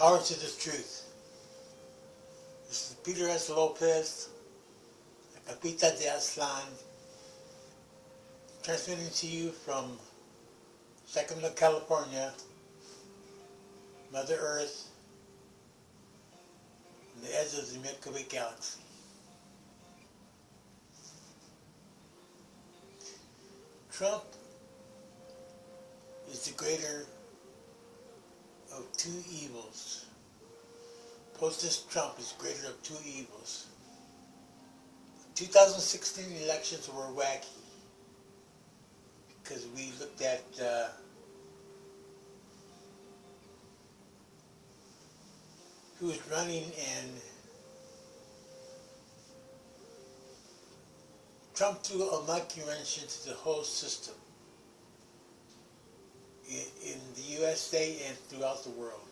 Power to the truth. This is Peter S. Lopez, La Capita de Aztlán, transmitting to you from Sacramento, California, Mother Earth, on the edge of the Milky Way galaxy. Trump is the greater of two evils. Post Trump is greater of two evils. 2016 elections were wacky because we looked at who was running, and Trump threw a monkey wrench into the whole system in the USA and throughout the world.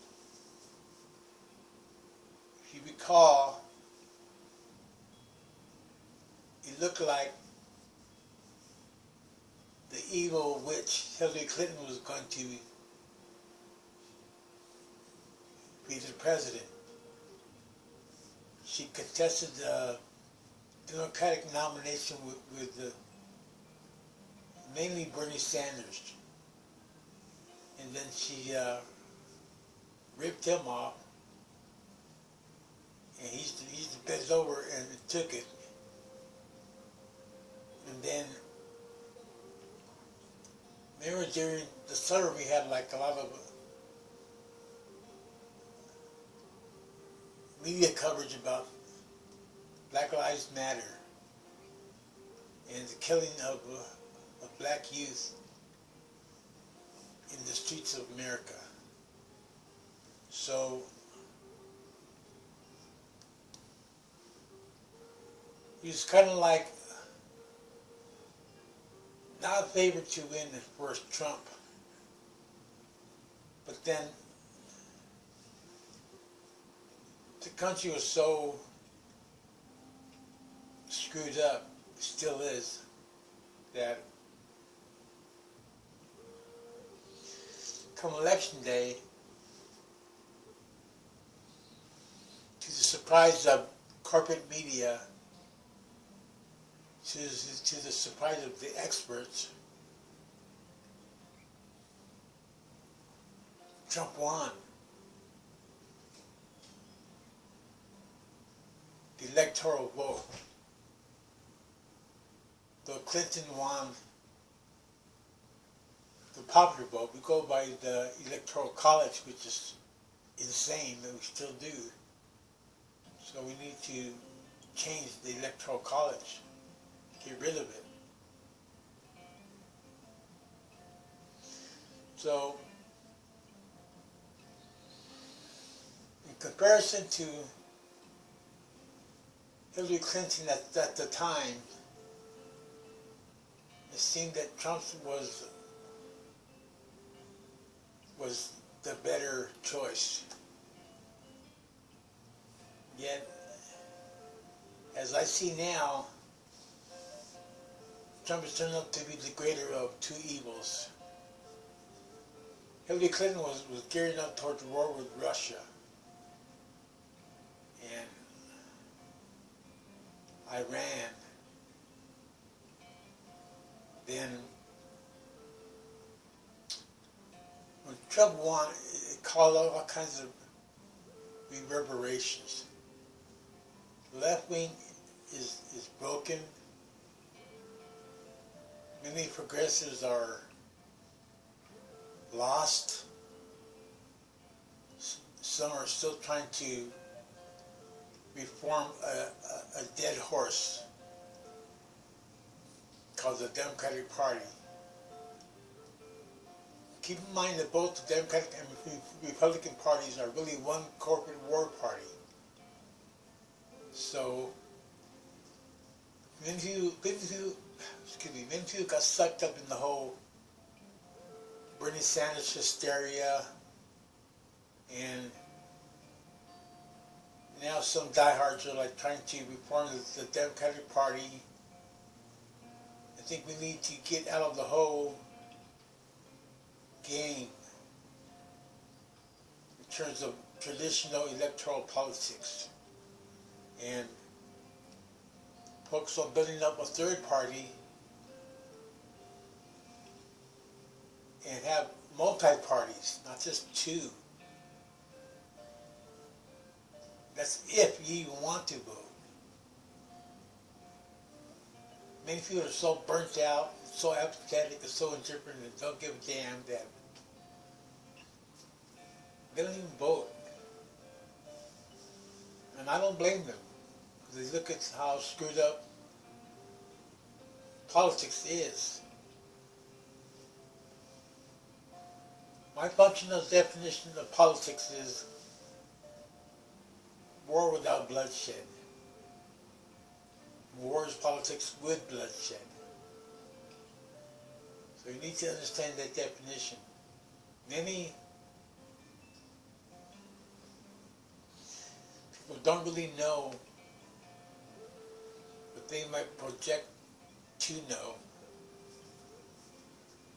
If you recall, it looked like the evil witch Hillary Clinton was going to be the president. She contested the Democratic nomination with mainly Bernie Sanders. And then she ripped him off, and he's bent over and took it. And then, remember during the summer we had like a lot of media coverage about Black Lives Matter and the killing of black youth in the streets of America. So he was kind of like not a favorite to win at first, Trump, but then the country was so screwed up, still is, that come election day, to the surprise of corporate media, to the surprise of the experts, Trump won. The electoral vote. Though Clinton won the popular vote, we go by the Electoral College, which is insane, but we still do. So we need to change the Electoral College, get rid of it. So, in comparison to Hillary Clinton at the time, it seemed that Trump was the better choice. Yet, as I see now, Trump has turned out to be the greater of two evils. Hillary Clinton was gearing up towards war with Russia. And Iran. Then, when Trump won, it caused all kinds of reverberations. The left wing is broken. Many progressives are lost. Some are still trying to reform a dead horse called the Democratic Party. Keep in mind that both the Democratic and Republican parties are really one corporate war party. So many people got sucked up in the whole Bernie Sanders hysteria, and now some diehards are like trying to reform the Democratic Party. I think we need to get out of the whole game terms of traditional electoral politics. And focus on building up a third party and have multi-parties, not just two. That's if you even want to vote. Many people are so burnt out, so apathetic, and so indifferent, and don't give a damn that they don't even vote. And I don't blame them. Because they look at how screwed up politics is. My functional definition of politics is war without bloodshed. War is politics with bloodshed. So you need to understand that definition. Many people don't really know what they might project to know.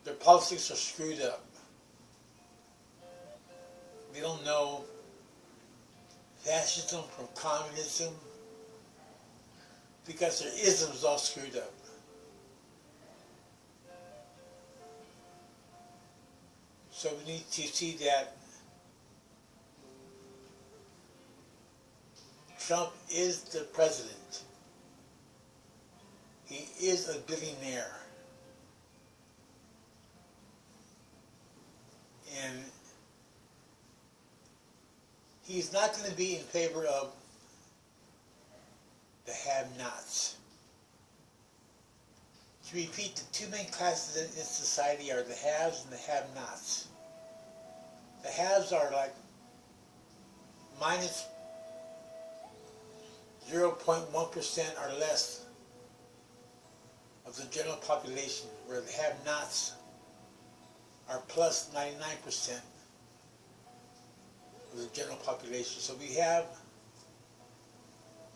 Their politics are screwed up. They don't know fascism from communism because their ism is all screwed up. So we need to see that Trump is the president. He is a billionaire. And he's not going to be in favor of the have-nots. To repeat, the two main classes in society are the haves and the have-nots. The haves are like minus 0.1% or less of the general population, where the have-nots are plus 99% of the general population. So we have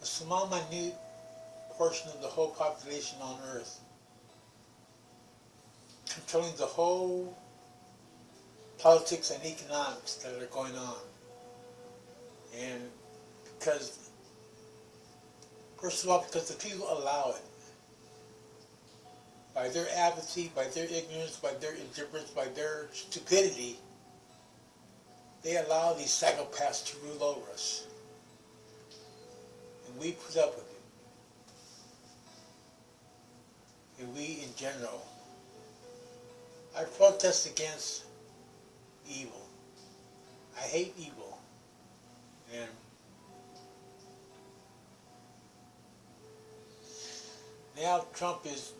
a small, minute portion of the whole population on Earth controlling the whole politics and economics that are going on. And because, first of all, because the people allow it. By their apathy, by their ignorance, by their indifference, by their stupidity, they allow these psychopaths to rule over us. And we put up with it. And we in general. I protest against evil. I hate evil. And now Trump is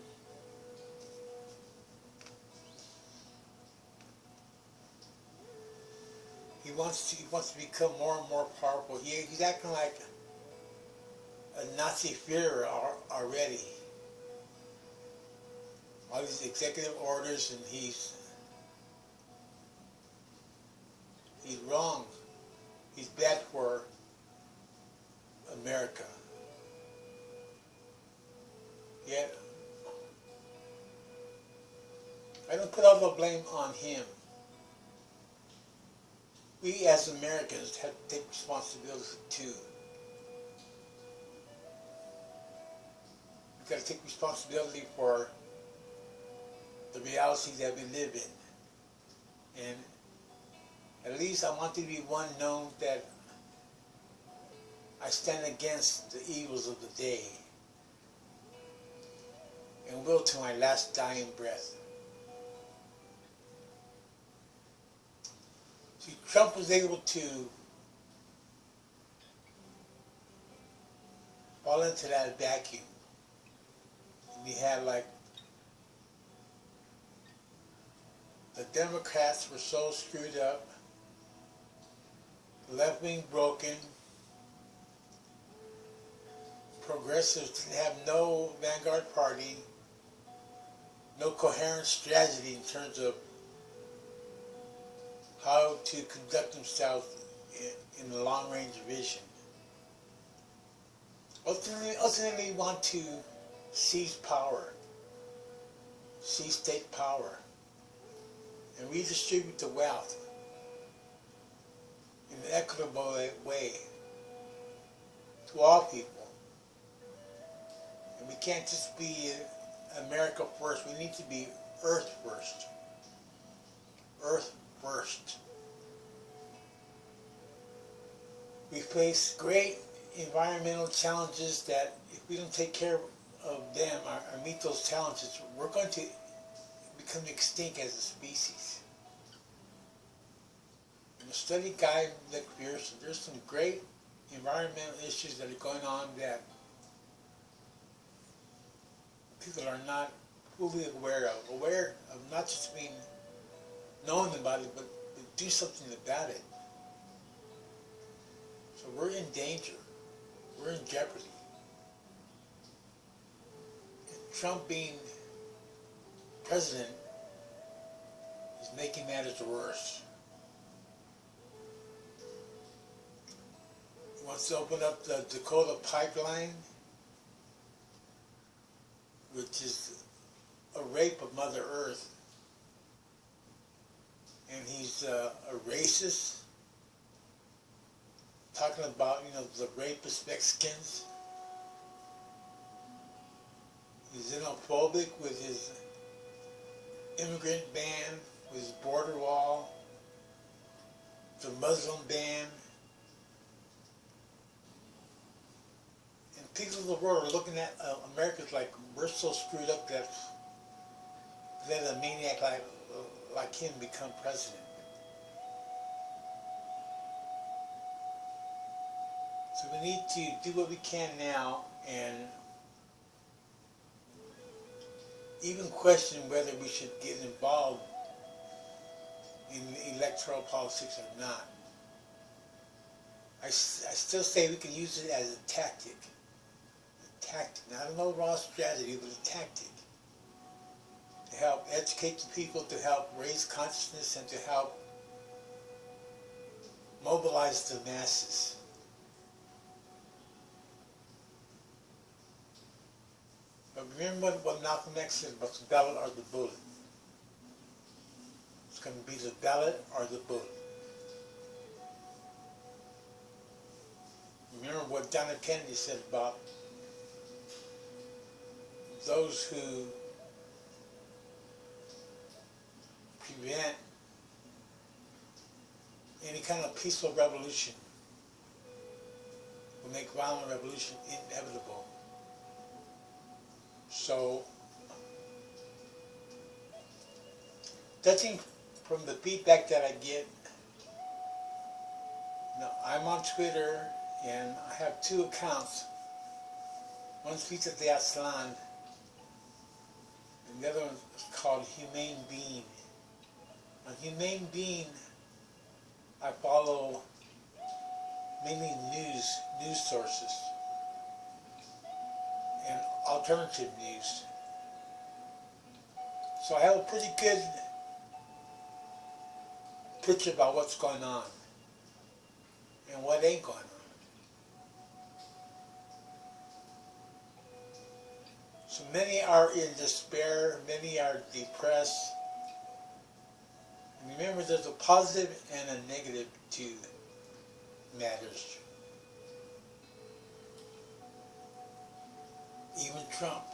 he wants to become more and more powerful. He's acting like a Nazi Führer already. All these executive orders, and he's wrong. He's bad for America. Yet, I don't put all the blame on him. We as Americans have to take responsibility too. We've got to take responsibility for the reality that we live in. And at least I want to be one known that I stand against the evils of the day and will to my last dying breath. See, Trump was able to fall into that vacuum. We had like the Democrats were so screwed up, the left wing broken, progressives didn't have no vanguard party, no coherent strategy in terms of how to conduct themselves in the long-range vision. Ultimately want to seize power, seize state power, and redistribute the wealth in equitable way to all people. And we can't just be America first. We need to be Earth first. Earth first. We face great environmental challenges that if we don't take care of them or meet those challenges, we're going to become extinct as a species. In the study guide look here, so there's some great environmental issues that are going on that people are not fully aware of not just being knowing about it, but do something about it. So we're in danger. We're in jeopardy. And Trump being president is making matters worse. He wants to open up the Dakota pipeline, which is a rape of Mother Earth. And he's a racist, talking about, the rapist Mexicans. He's xenophobic with his immigrant ban, with his border wall, the Muslim ban. And people of the world are looking at Americans like we're so screwed up that let a maniac like him become president. So we need to do what we can now and even question whether we should get involved in electoral politics or not. I still say we can use it as a tactic. Not an overall strategy, but a tactic to help educate the people, to help raise consciousness, and to help mobilize the masses. But remember what Malcolm X said about the ballot or the bullet. It's going to be the ballot or the bullet. Remember what John F. Kennedy said about those who prevent any kind of peaceful revolution will make violent revolution inevitable. So, judging from the feedback that I get, I'm on Twitter and I have 2 accounts. One's Pizza de Aztlan and the other one is called Humane Being. On Humane Being, I follow mainly news sources and alternative news. So I have a pretty good picture about what's going on and what ain't going on. So many are in despair, many are depressed. And remember, there's a positive and a negative to matters. Even Trump.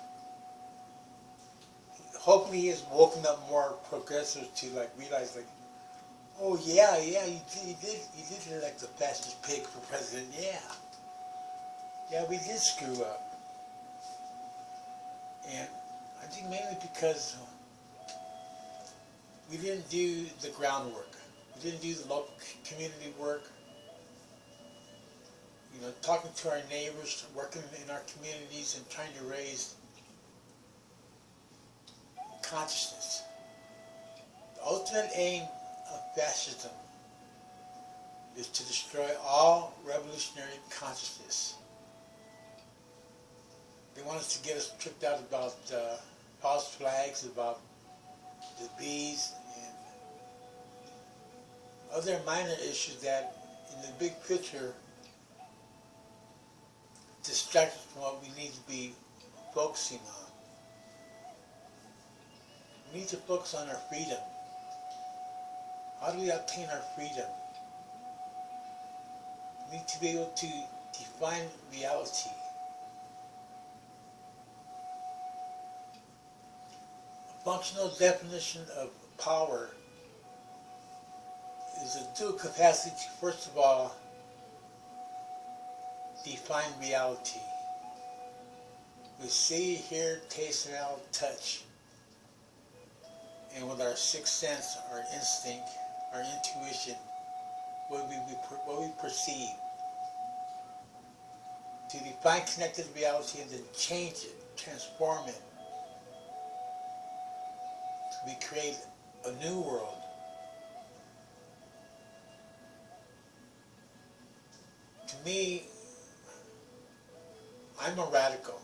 Hopefully he has woken up more progressives to realize oh yeah, you did elect the fastest pig for president, yeah, we did screw up. And I think mainly because we didn't do the groundwork. We didn't do the local community work. Talking to our neighbors, working in our communities and trying to raise consciousness. The ultimate aim of fascism is to destroy all revolutionary consciousness. They want us to get us tripped out about false flags, about the bees, and other minor issues that, in the big picture, distract us from what we need to be focusing on. We need to focus on our freedom. How do we obtain our freedom? need to be able to define reality. A functional definition of power is a dual capacity to, first of all, define reality. We see, hear, taste, smell, touch. And with our sixth sense, our instinct, our intuition, what we perceive. To define connected reality and then change it, transform it. We create a new world. To me, I'm a radical.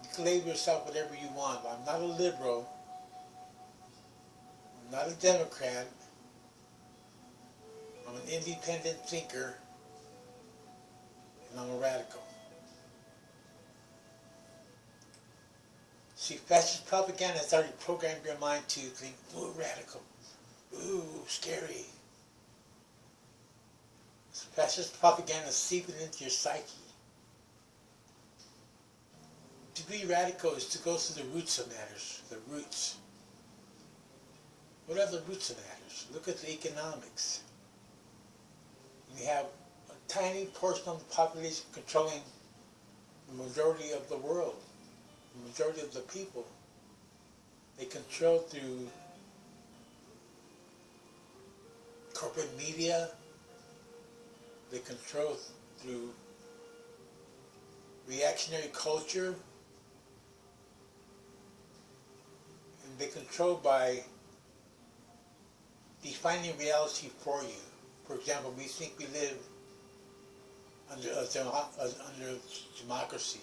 You can label yourself whatever you want, but I'm not a liberal. I'm not a Democrat. I'm an independent thinker, and I'm a radical. See, fascist propaganda has already programmed your mind to think, ooh, radical, ooh, scary. Fascist propaganda is seeping into your psyche. To be radical is to go to the roots of matters, the roots. What are the roots of matters? Look at the economics. We have a tiny portion of the population controlling the majority of the world, the majority of the people. They control through corporate media. They control through reactionary culture. And they control by defining reality for you. For example, we think we live under democracy,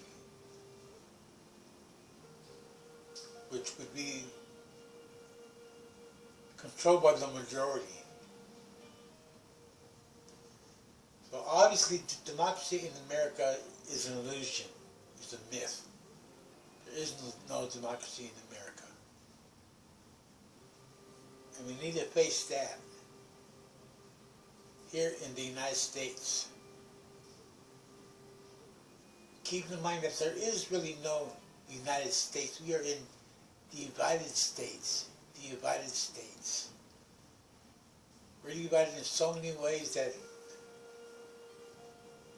which would be controlled by the majority. So obviously, democracy in America is an illusion, it's a myth. There is no democracy in America. And we need to face that. Here in the United States, keep in mind that there is really no United States. We are in divided states. Divided states. We're divided in so many ways that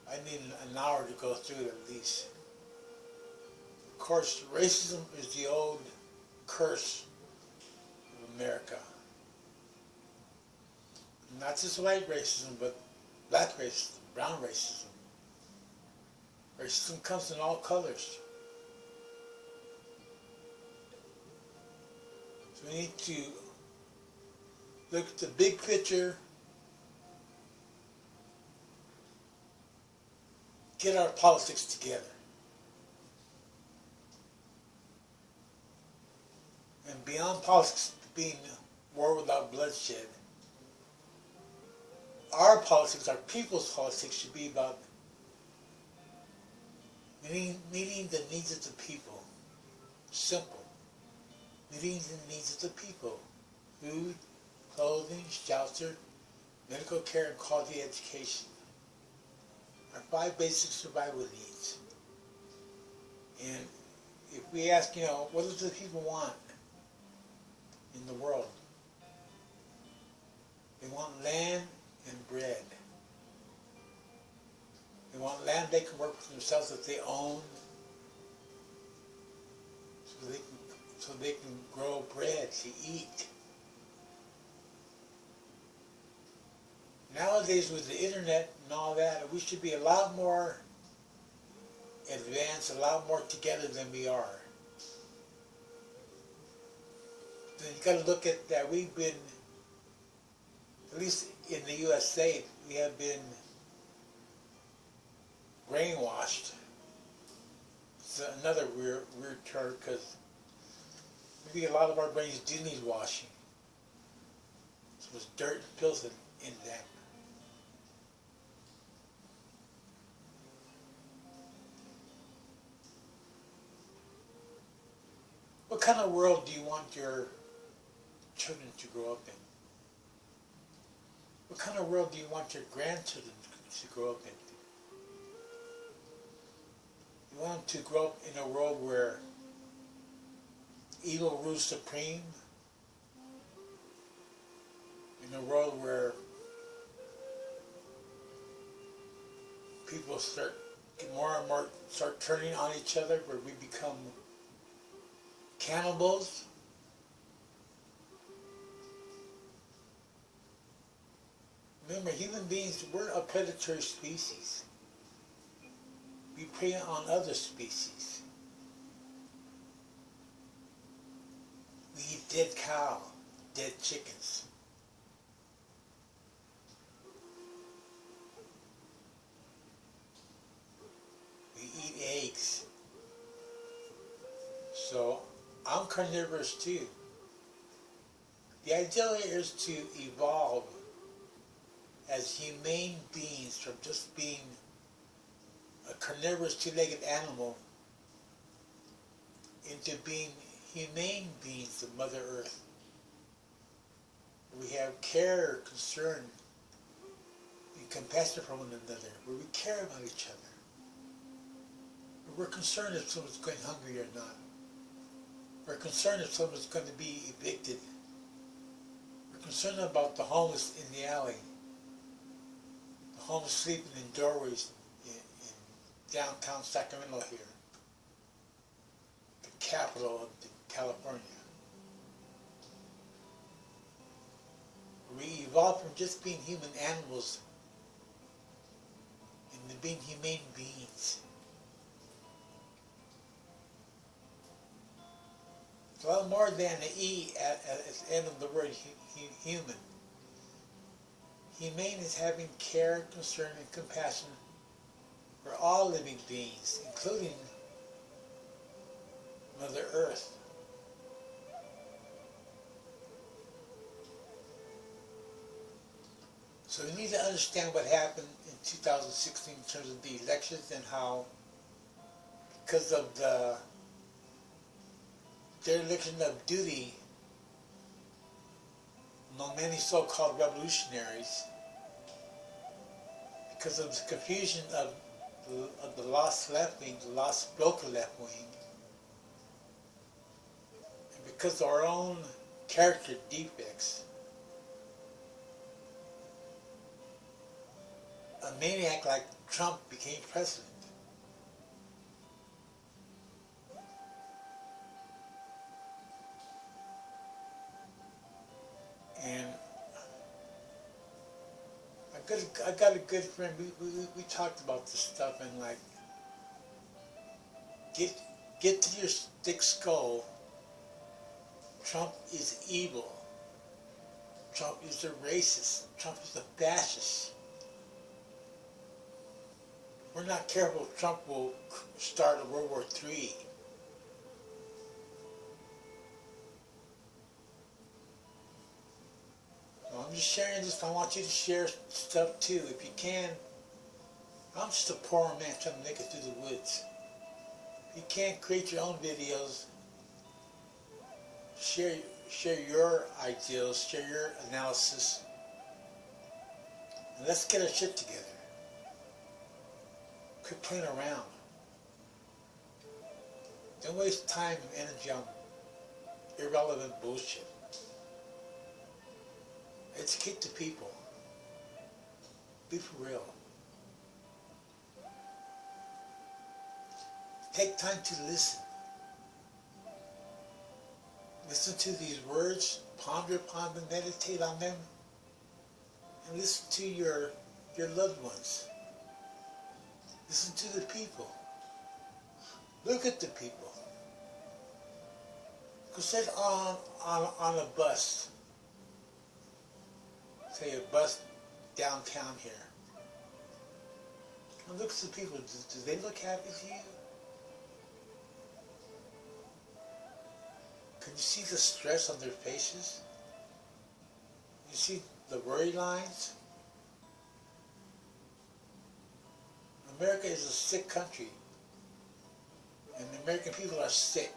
I need an hour to go through it at least. Of course, racism is the old curse of America. Not just white racism, but black racism, brown racism. Racism comes in all colors. So we need to look at the big picture, get our politics together. And beyond politics being war without bloodshed, our politics, our people's politics, should be about meeting the needs of the people. Simple. Meeting the needs of the people. Food, clothing, shelter, medical care, and quality education. Our 5 basic survival needs. And if we ask, what do the people want in the world? They want land and bread. They want land they can work for themselves that they own, so they can grow bread to eat. Nowadays, with the internet and all that, we should be a lot more advanced, a lot more together than we are. Then you got to look at that. We've been, at least in the USA, we have been brainwashed. It's another weird term, because maybe a lot of our brains do need washing. So there's dirt and filth in them. What kind of world do you want your children to grow up in? What kind of world do you want your grandchildren to grow up in? You want them to grow up in a world where evil rules supreme, in a world where people start more and more start turning on each other, where we become cannibals. Remember, human beings, we're a predatory species. We prey on other species. We eat dead cow, dead chickens. We eat eggs. So, I'm carnivorous too. The idea is to evolve as humane beings from just being a carnivorous two-legged animal into being humane beings of Mother Earth. We have care, concern, and compassion for one another, where we care about each other. We're concerned if someone's going hungry or not. We're concerned if someone's going to be evicted. We're concerned about the homeless in the alley. The homeless sleeping in doorways in downtown Sacramento here, the capital of California. We evolved from just being human animals into being humane beings. It's a lot more than an E at the end of the word human. Humane is having care, concern, and compassion for all living beings, including Mother Earth. So we need to understand what happened in 2016 in terms of the elections and how, because of the dereliction of duty among many so-called revolutionaries, because of the confusion of the lost left wing, the lost broken left wing, and because of our own character defects, a maniac like Trump became president. And I got a good friend. We talked about this stuff, and like, get to your thick skull. Trump is evil. Trump is a racist. Trump is a fascist. If we're not careful, Trump will start a World War III. I'm just sharing this. I want you to share stuff too, if you can. I'm just a poor man trying to make it through the woods. If you can't create your own videos, share your ideals, share your analysis, and let's get our shit together. Quit playing around. Don't waste time and energy on irrelevant bullshit. Educate the people. Be for real. Take time to listen. Listen to these words, ponder upon them, meditate on them, and listen to your loved ones. Listen to the people. Look at the people. Go sit on a bus. Say a bus downtown here. And look at the people. Do they look happy to you? Can you see the stress on their faces? You see the worry lines? America is a sick country, and the American people are sick.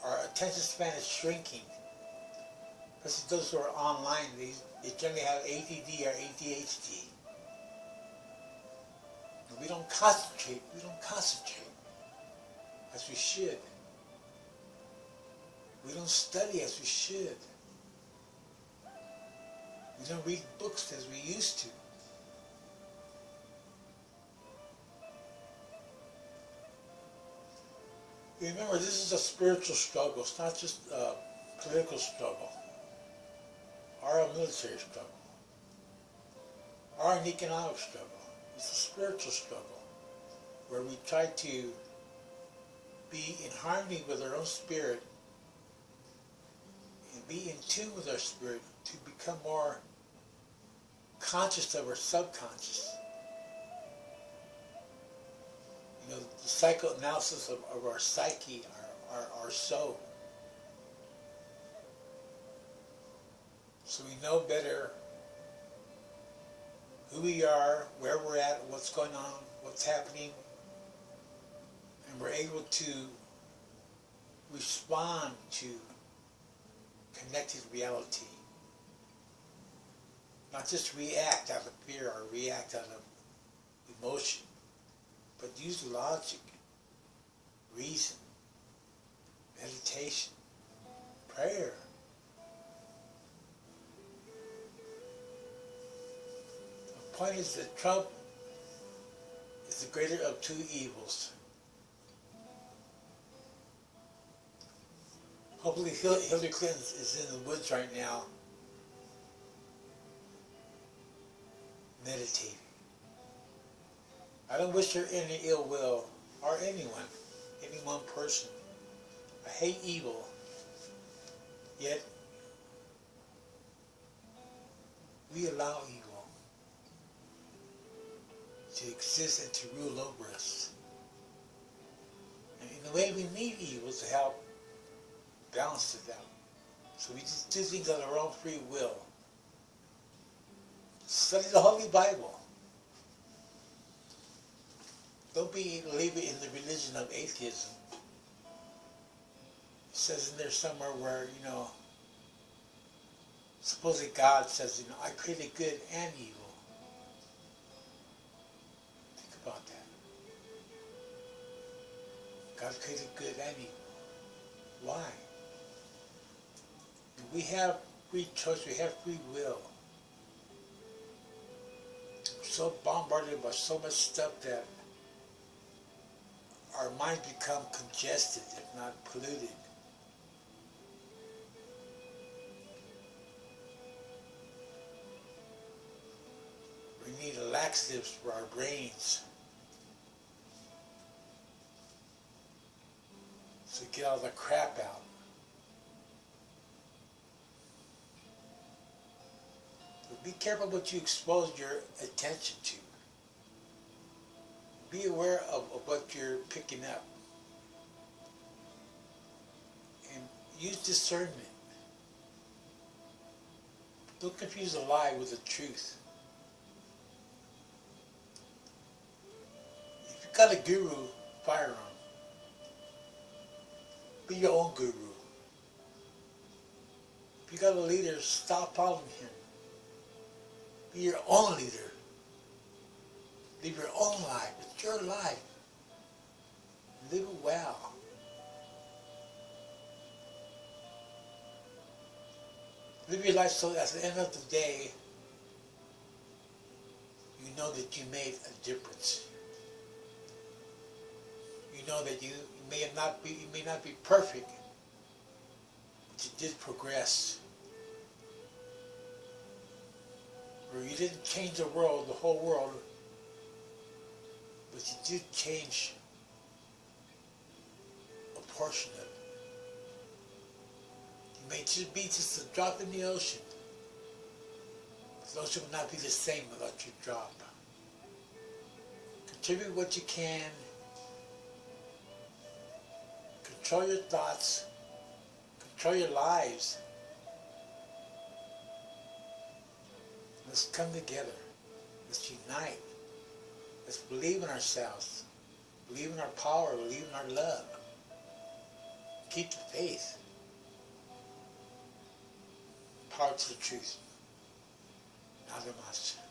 Our attention span is shrinking. especially those who are online, they generally have ADD or ADHD. And we don't concentrate as we should. We don't study as we should. We don't read books as we used to. Remember, this is a spiritual struggle. It's not just a political struggle or a military struggle or an economic struggle. It's a spiritual struggle where we try to be in harmony with our own spirit and be in tune with our spirit to become more conscious of our subconscious. You know, the psychoanalysis of our psyche, our soul. So we know better who we are, where we're at, what's going on, what's happening, and we're able to respond to connected reality. Not just react out of fear or react out of emotion, but use logic, reason, meditation, prayer. The point is that Trump is the greater of two evils. Hopefully Hillary Clinton is in the woods right now, meditating. I don't wish her any ill will, or anyone, any one person. I hate evil, yet we allow evil to exist and to rule over us. And in a way we need evil to help balance it out. So we just do things on our own free will. Study the Holy Bible. Don't believe in the religion of atheism. It says in there somewhere where, you know, supposedly God says, you know, I created good and evil. Think about that. God created good and evil. Why? We have free choice, we have free will. We're so bombarded by so much stuff that our minds become congested, if not polluted. We need laxatives for our brains. So get all the crap out. But be careful what you expose your attention to. Be aware of what you're picking up. And use discernment. Don't confuse a lie with the truth. If you've got a guru, fire him. Be your own guru. If you got a leader, stop following him. Be your own leader. Live your own life. It's your life. Live it well. Live your life so at the end of the day, you know that you made a difference. You know that you may not be perfect, but you did progress. Or you didn't change the world, the whole world, but you did change a portion of it. You may just be just a drop in the ocean. The ocean will not be the same without your drop. Contribute what you can. Control your thoughts. Control your lives. Let's come together. Let's unite. Let's believe in ourselves. Believe in our power. Believe in our love. Keep the faith. Power to the truth. Nada más.